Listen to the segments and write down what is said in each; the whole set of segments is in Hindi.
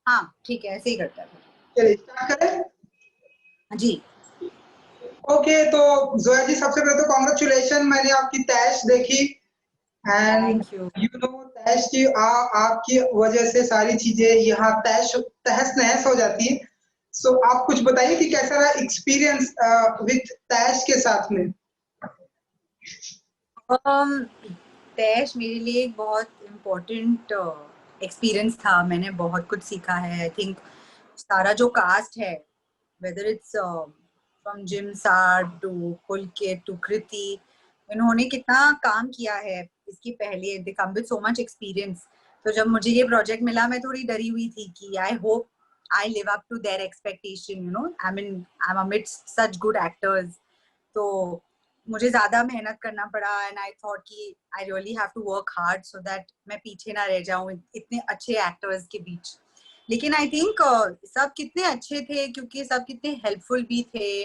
हाँ ठीक है, ऐसे ही करता है चलिए स्टार्ट करें। जी। ओके, तो जोया जी सबसे पहले तो कॉन्ग्रेचुलेशन, मैंने आपकी तैश देखी and thank you. You know तैश की आपकी वजह से सारी चीजें यहाँ तैश तहस नहस हो जाती है। सो आप कुछ बताइए कि कैसा रहा एक्सपीरियंस विथ तैश के साथ में। दैश मेरे लिए एक बहुत इम्पोर्टेंट एक्सपीरियंस था। मैंने बहुत कुछ सीखा है। आई थिंक सारा जो कास्ट है, whether it's from Jim Sarbh to Pulkit to Kriti, इन्होंने कितना काम किया है इसके पहले। They come with so much experience. तो जब मुझे ये प्रोजेक्ट मिला, मैं थोड़ी डरी हुई थी कि I hope I live up to their expectation, you know, I am amidst such good actors. तो मुझे ज्यादा मेहनत करना पड़ा एंड आई थॉट कि I really have to work hard so that मैं पीछे ना रह जाऊं इतने अच्छे एक्टर्स के बीच। लेकिन आई थिंक सब कितने अच्छे थे, क्योंकि सब कितने हेल्पफुल भी थे।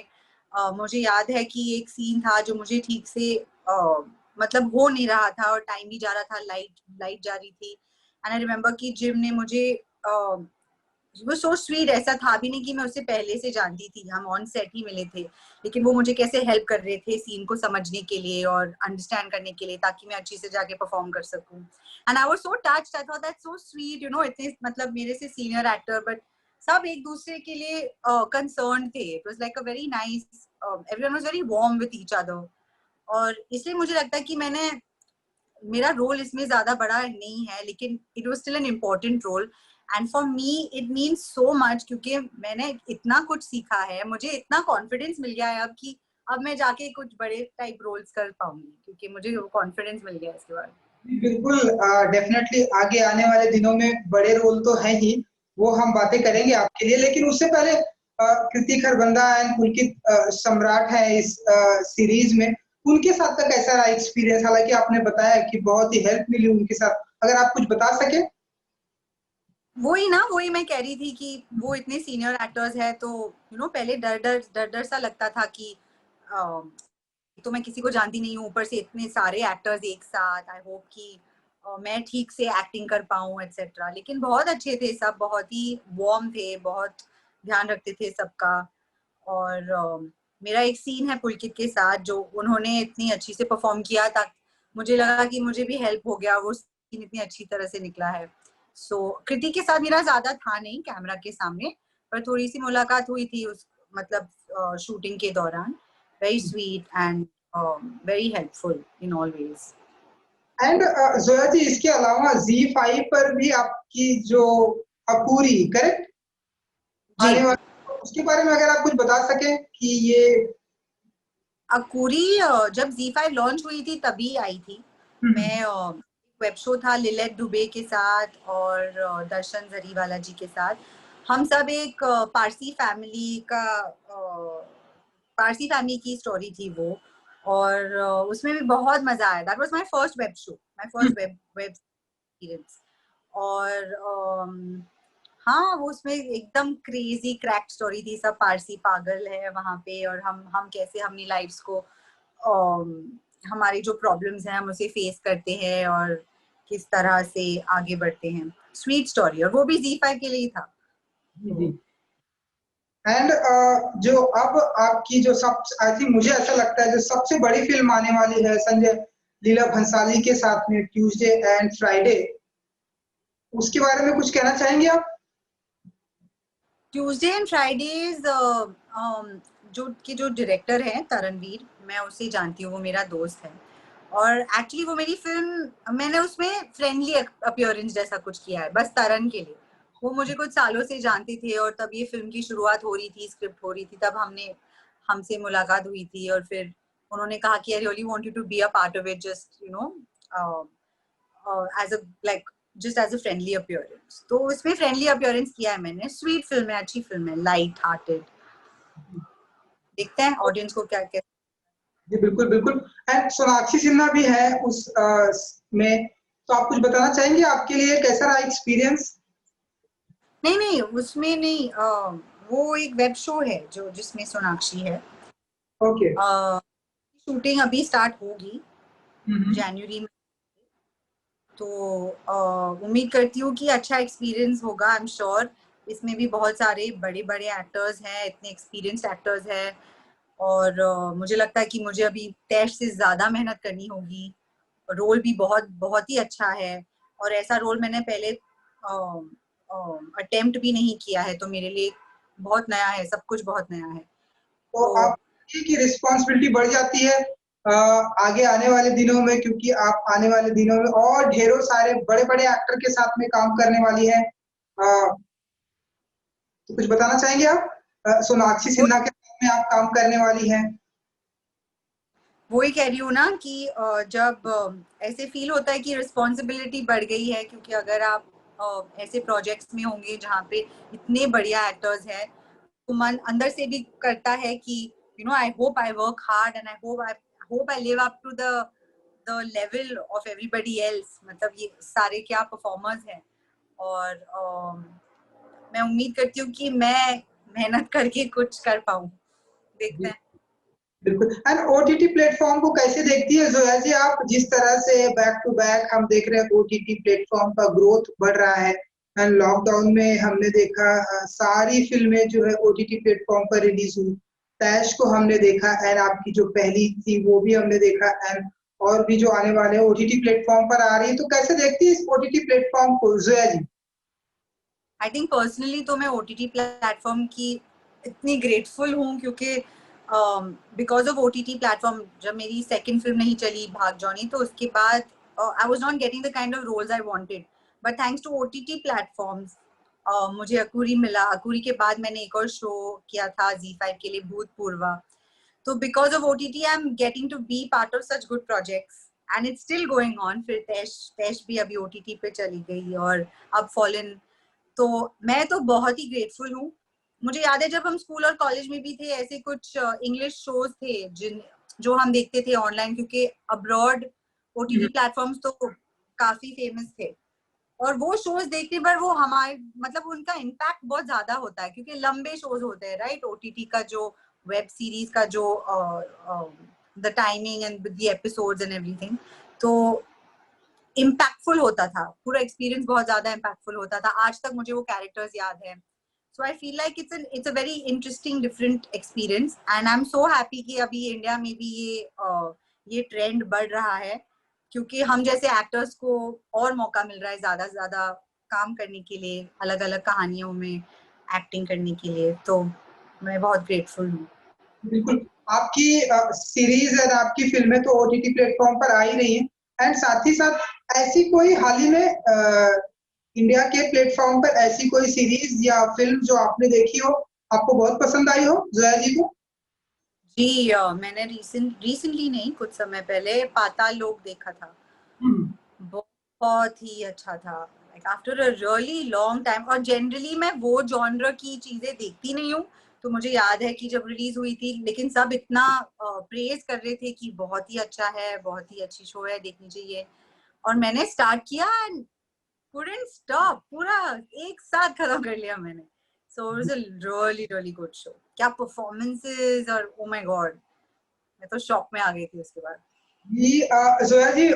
मुझे याद है कि एक सीन था जो मुझे ठीक से मतलब हो नहीं रहा था और टाइम भी जा रहा था, लाइट लाइट जा रही थी। एंड आई रिमेम्बर कि जिम ने मुझे वो सो स्वीट, ऐसा था भी नहीं कि मैं उससे पहले से जानती थी, हम ऑन सेट ही मिले थे, लेकिन वो मुझे कैसे हेल्प कर रहे थे सीन को समझने के लिए और अंडरस्टैंड करने के लिए, ताकि मैं अच्छी से जाके परफॉर्म कर सकूं। And I was so touched, I thought that's so sweet, you know, इतने मतलब मेरे से सीनियर एक्टर बट सब एक दूसरे के लिए कंसर्न थे। It was like a very nice, everyone was very warm with each other. और इसलिए मुझे लगता है कि मैंने, मेरा रोल इसमें ज्यादा बड़ा नहीं है, लेकिन it was still an important role and for me it means so much, क्योंकि मैंने इतना कुछ सीखा है, मुझे इतना कॉन्फिडेंस मिल गया है अब कि अब मैं जाके कुछ बड़े टाइप रोल्स कर पाऊंगी, क्योंकि मुझे वो कॉन्फिडेंस मिल गया इसके बाद। बिल्कुल, डेफिनेटली आगे आने वाले दिनों में बड़े रोल तो हैं ही, वो हम बातें करेंगे आपके लिए, लेकिन उससे पहले कृति खरबंदा एंड पुलकित सम्राट है इस सीरीज में, उनके साथ का कैसा रहा एक्सपीरियंस? हालांकि आपने बताया कि बहुत ही हेल्प मिली उनके साथ, अगर आप कुछ बता सके। वही ना, वही मैं कह रही थी कि वो इतने सीनियर एक्टर्स है, तो यू नो पहले डर सा लगता था कि तो मैं किसी को जानती नहीं हूँ, ऊपर से इतने सारे एक्टर्स एक साथ, आई होप कि मैं ठीक से एक्टिंग कर पाऊँ एक्सेट्रा। लेकिन बहुत अच्छे थे सब, बहुत ही वार्म थे, बहुत ध्यान रखते थे सबका। और मेरा एक सीन है पुलकित के साथ जो उन्होंने इतनी अच्छी से परफॉर्म किया था, मुझे लगा कि मुझे भी हेल्प हो गया, वो सीन इतनी अच्छी तरह से निकला है। सो कृति के साथ मेरा ज्यादा था नहीं कैमरा के सामने, पर थोड़ी सी मुलाकात हुई थी उस मतलब शूटिंग के दौरान। Very sweet and very helpful in all ways. And Zoya ji, इसके अलावा Z5 पर भी आपकी जो अपूरी, करेक्ट, जी। आने वाली, उसके बारे में अगर आप कुछ बता सके कि ये। अकूरी जब Z5 लॉन्च हुई थी तभी आई थी। मैं वेब शो था लिलेट दुबे के साथ और दर्शन जरीवाला जी के साथ। हम सब एक पारसी फैमिली का पारसी फैमिली की स्टोरी थी वो। और उसमें भी बहुत मजा आया। That was my first web show, my first web web experience. और हाँ, वो उसमें एकदम क्रेजी क्रैक स्टोरी थी, सब पारसी पागल है वहां पे, और हम कैसे अपनी लाइफ्स को हमारी जो प्रॉब्लम्स हैं हम उसे फेस करते हैं और किस तरह से आगे बढ़ते हैं। स्वीट स्टोरी, और वो भी Z5 के लिए ही था। जी जी। एंड जो अब आपकी जो सब, आई थिंक मुझे ऐसा लगता है जो सबसे बड़ी फिल्म आने वाली है संजय लीला भंसाली के साथ में, ट्यूसडे एंड फ्राइडे, उसके बारे में कुछ कहना चाहेंगे आप? ट्यूसडे एंड फ्राइडेज जो डायरेक्टर है तरणवीर, मैं उसे जानती हूँ, वो मेरा दोस्त है। और एक्चुअली वो मेरी फिल्म, मैंने उसमें फ्रेंडली अपीयरेंस जैसा कुछ किया है बस तरण के लिए। वो मुझे कुछ सालों से जानते थे और तब ये फिल्म की शुरुआत हो रही थी, स्क्रिप्ट हो रही थी, तब हमसे मुलाकात हुई थी। और फिर उन्होंने कहा कि I really want you to be a part of it, just you know as a like just as a friendly appearance. तो इसमें फ्रेंडली अपीयरेंस किया है मैंने। स्वीट फिल्म है, अच्छी फिल्म है, लाइट हार्टेड। देखते हैं ऑडियंस को क्या क्या। जी बिल्कुल बिल्कुल। एंड सोनाक्षी सिन्हा भी है उस में, तो आप कुछ बताना चाहेंगे आपके लिए कैसा रहा एक्सपीरियंस? नहीं नहीं, उसमें नहीं, वो एक वेब शो है जो जिसमें सोनाक्षी है। ओके। शूटिंग अभी स्टार्ट होगी हम्म। जनवरी में। तो उम्मीद करती हूँ कि अच्छा एक्सपीरियंस होगा, आई एम श्योर। इसमें भी बहुत सारे बड़े बड़े एक्टर्स हैं, इतने एक्सपीरियंस्ड एक्टर्स हैं, और मुझे लगता है कि मुझे अभी तैश से ज्यादा मेहनत करनी होगी। रोल भी बहुत बहुत ही अच्छा है, और ऐसा रोल मैंने पहले अटेम्प्ट भी नहीं किया है, तो मेरे लिए बहुत नया है, सब कुछ बहुत नया है। तो तो आप की रिस्पॉन्सिबिलिटी बढ़ जाती है आगे आने वाले दिनों में, क्योंकि आप आने वाले दिनों में और ढेरों सारे बड़े-बड़े एक्टर के साथ में काम करने वाली हैं। तो कुछ बताना चाहेंगे आप? सोनाक्षी वो सिन्हा के साथ में आप काम करने वाली हैं। वही कह रही हूँ ना कि जब ऐसे फील होता है कि रिस्पॉन्सिबिलिटी बढ़ गई है, क्योंकि अगर आप ऐसे प्रोजेक्ट्स में होंगे जहाँ पे इतने बढ़िया एक्टर्स हैं, तो मन अंदर से भी करता है कि I hope I work hard and I live up to the level of everybody else. मतलब ये सारे क्या परफॉर्मर्स हैं, और मैं उम्मीद करती हूँ कि मैं मेहनत करके कुछ कर पाऊँ। देखते जी, हैं। बिल्कुल। एंड ओटीटी प्लेटफ़ॉर्म को कैसे देखती है ज़ोया जी आप? जिस तरह से बैक टू बैक हम देख रहे हैं ओटीटी प्लेटफ़ॉर्म का ग्रोथ बढ़ रहा है एंड लॉकडाउन में हमने देखा सारी फ़िल्में जो है ओटीटी प्लेटफ़ॉर्म पर रिलीज़ हुई। तैश को हमने देखा एंड आपकी जो पहली थी वो भी हमने देखा एंड और भी जो आने वाले हैं ओटीटी प्लेटफ़ॉर्म पर आ रही है, तो कैसे देखती है इस ओटीटी प्लेटफ़ॉर्म को ज़ोया जी? आई थिंक पर्सनली तो मैं ओटीटी प्लेटफॉर्म की इतनी ग्रेटफुल हूँ, क्योंकि बिकॉज ऑफ ओटीटी प्लेटफॉर्म जब मेरी सेकंड फिल्म नहीं चली भाग जॉनी, तो उसके बाद I was not getting the kind of roles I wanted, but thanks to OTT platforms मुझे अकुरी मिला। अकुरी के बाद मैंने एक और शो किया था जी5 के लिए, भूतपूर्वा। तो because of OTT I am getting to be part of such good projects, and it's still going on. फिर तैश तैश भी अभी ओटीटी पे चली गई, और अब फॉलन। तो मैं तो बहुत ही ग्रेटफुल हूँ। मुझे याद है जब हम स्कूल और कॉलेज में भी थे, ऐसे कुछ इंग्लिश शोज थे जिन जो हम देखते थे ऑनलाइन, क्योंकि अब्रॉड ओटीटी प्लेटफॉर्म्स तो काफी फेमस थे, और वो शोज देखने पर वो हमारे मतलब उनका इम्पैक्ट बहुत ज्यादा होता है, क्योंकि लंबे शोज होते हैं, राइट? ओटीटी का जो वेब सीरीज का जो the timing and the episodes and everything, तो इम्पैक्टफुल होता था। पूरा एक्सपीरियंस बहुत ज्यादा इम्पैक्टफुल होता था। आज तक मुझे वो कैरेक्टर्स याद है। So I feel like it's a very interesting different experience, and I am so happy कि अभी इंडिया में भी ये ट्रेंड बढ़ रहा है, क्योंकि हम जैसे एक्टर्स को और मौका मिल रहा है ज्यादा से ज्यादा काम करने के लिए, अलग अलग कहानियों में एक्टिंग करने के लिए। तो मैं बहुत ग्रेटफुल हूँ। बिल्कुल, आपकी सीरीज़ और आपकी फ़िल्में तो ओटीटी प्लेटफ़ॉर्म पर आ ही रही हैं एंड साथ ही साथ ऐसी कोई हाल ही में इंडिया के प्लेटफ़ॉर्म पर ऐसी कोई सीरीज़ या फ़िल्म जो आपने देखी हो, आपको बहुत पसंद आई हो, ज़ोया जी को? जी, मैंने रिसेंटली नहीं, कुछ समय पहले पाताल लोक देखा था। हुँ। बहुत ही अच्छा था, like after a really long time. और जनरली मैं वो जॉनर की चीजें देखती नहीं हूँ, तो मुझे याद है कि जब रिलीज हुई थी, लेकिन सब इतना प्रेज कर रहे थे कि बहुत ही अच्छा है, बहुत ही अच्छी शो है, देखनी चाहिए। और मैंने स्टार्ट किया एंड couldn't stop, पूरा एक साथ खत्म कर लिया मैंने। So it was a really really good show. क्या परफॉर्मेंसेस, और ओ माय गॉड, मैं तो शॉक में आ गई थी उसके बाद। जी ज़ोया जी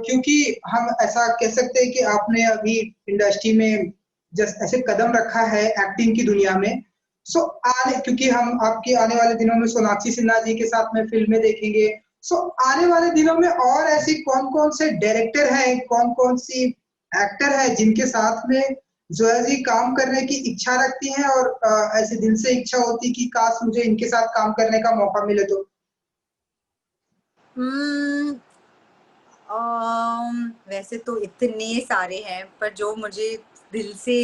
क्योंकि हम ऐसा कह सकते हैं कि आपने अभी इंडस्ट्री में जस्ट ऐसे कदम रखा है एक्टिंग की दुनिया में। सो आने क्योंकि हम आपके आने वाले दिनों में सोनाक्षी सिन्हा जी के साथ में फ़िल्में देखेंगे। सो आने वाले दिनों में और ऐसी कौन-कौन से डायरेक्टर हैं, कौन-कौन सी एक्टर हैं जिनके साथ में ज़ोया जी काम करने की इच्छा रखती हैं और ऐसे दिल से इच्छा होती कि काश मुझे इनके साथ काम करने का मौका मिले तो? Hmm, वैसे तो इतने सारे हैं, पर जो मुझे दिल से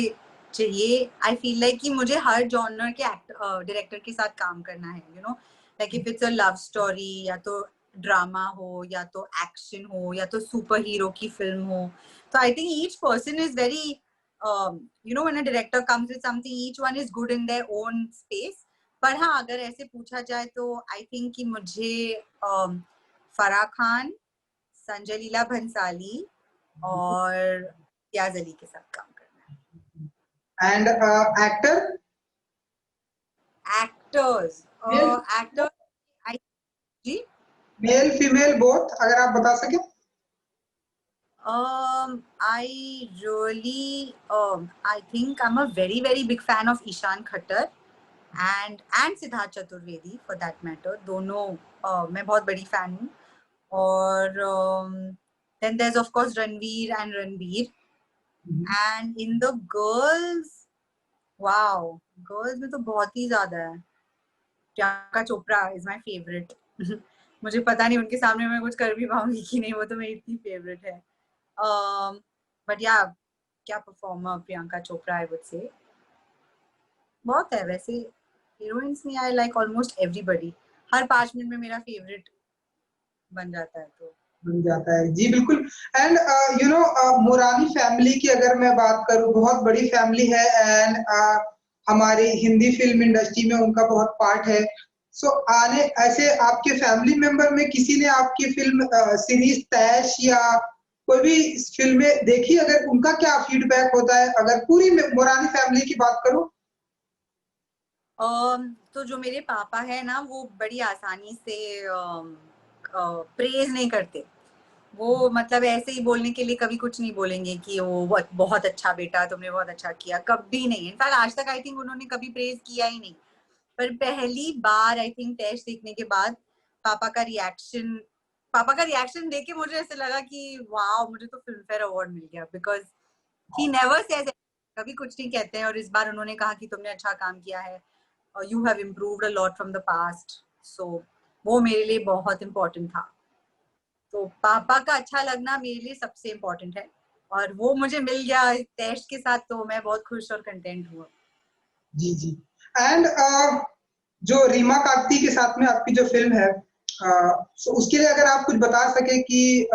चाहिए, आई फील लाइक कि मुझे हर जॉनर के डायरेक्टर के साथ काम करना है, like if it's a love story, या तो ड्रामा हो, या तो एक्शन हो, या तो सुपर हीरो की फिल्म हो। तो I think each person is very when a director comes with something, each one is good in their own space. पर हाँ, अगर ऐसे पूछा जाए तो आई थिंक कि मुझे फराह खान, संजय लीला भंसाली और रियाज अली के साथ काम करना एंड एक्टर है। एक्टर्स, मेल एक्टर, आई जी, मेल फीमेल बोथ अगर आप बता सकें? I really, I think I'm a very, very big fan of Ishan Khattar and Siddharth Chaturvedi for that matter. दोनों मैं बहुत बड़ी fan हूँ. और then there's of course Ranveer and Ranbir. And in the girls, wow, girls में तो बहुत ही ज़्यादा है. Priyanka Chopra is my favorite. मुझे पता नहीं उनके सामने मैं कुछ कर भी पाऊंगी कि नहीं, वो तो मेरी इतनी फेवरेट है. But yeah, क्या performer Priyanka Chopra, I would say. बहुत है वैसे हीरोइंस में. I like almost everybody. Her 5 minute में मेरा फेवरेट बन जाता है. तो बन जाता है जी, बिल्कुल. And you know Murani family की अगर मैं बात करूं, बहुत बड़ी फैमिली है एंड हमारी हिंदी फिल्म इंडस्ट्री में उनका बहुत पार्ट है. सो आने ऐसे आपके फैमिली मेंबर में किसी ने आपकी फिल्म सीरीज तैश या कोई भी फिल्में देखी, अगर उनका क्या फीडबैक होता है, अगर पूरी मुरानी फैमिली की बात करूं? तो जो मेरे पापा है ना, वो बड़ी आसानी से प्रेज नहीं करते. वो मतलब ऐसे ही बोलने के लिए कभी कुछ नहीं बोलेंगे कि वो बहुत अच्छा बेटा, तुमने बहुत अच्छा किया, कभी नहीं. इनफैक्ट आज तक आई थिंक उन्होंने कभी प्रेज किया ही नहीं. पर पहली बार आई थिंक टेस्ट देखने के बाद पापा का रिएक्शन देख के मुझे ऐसे लगा कि वाओ, मुझे तो फिल्म फेयर अवार्ड मिल गया. बिकॉज ही नेवर सेज, कभी कुछ नहीं कहते हैं. और इस बार उन्होंने कहा कि तुमने अच्छा काम किया है, you have improved a lot from the past. So वो मेरे लिए बहुत इम्पोर्टेंट था. तो पापा का अच्छा लगना मेरे लिए सबसे इम्पोर्टेंट है, और वो मुझे मिल गया टेस्ट के साथ. तो मैं बहुत खुश और कंटेंट हूँ. जी जी. एंड जो रीमा कागती के साथ में आपकी जो फिल्म है, so उसके लिए अगर आप कुछ बता सके कि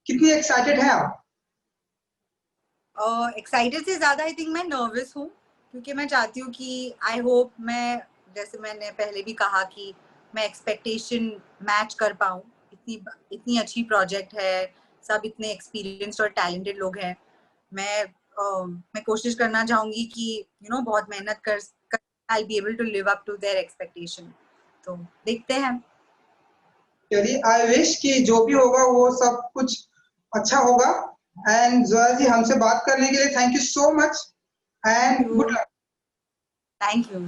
कितनी एक्साइटेड हैं आप? एक्साइटेड से ज्यादा आई थिंक मैं नर्वस हूँ, क्योंकि मैं चाहती हूँ कि आई होप मैं, जैसे मैंने पहले भी कहा, कि मैं एक्सपेक्टेशन मैच कर पाऊँ. इतनी अच्छी प्रोजेक्ट है, सब इतने एक्सपीरियंस्ड और टैलेंटेड लोग हैं. मैं कोशिश करना चाहूंगी कि बहुत मेहनत कर I'll be able to live up to their expectation. तो देखते हैं. चलिए, आई विश कि जो भी होगा वो सब कुछ अच्छा होगा. एंड जोया जी, हमसे बात करने के लिए thank you so much and good luck. Thank you.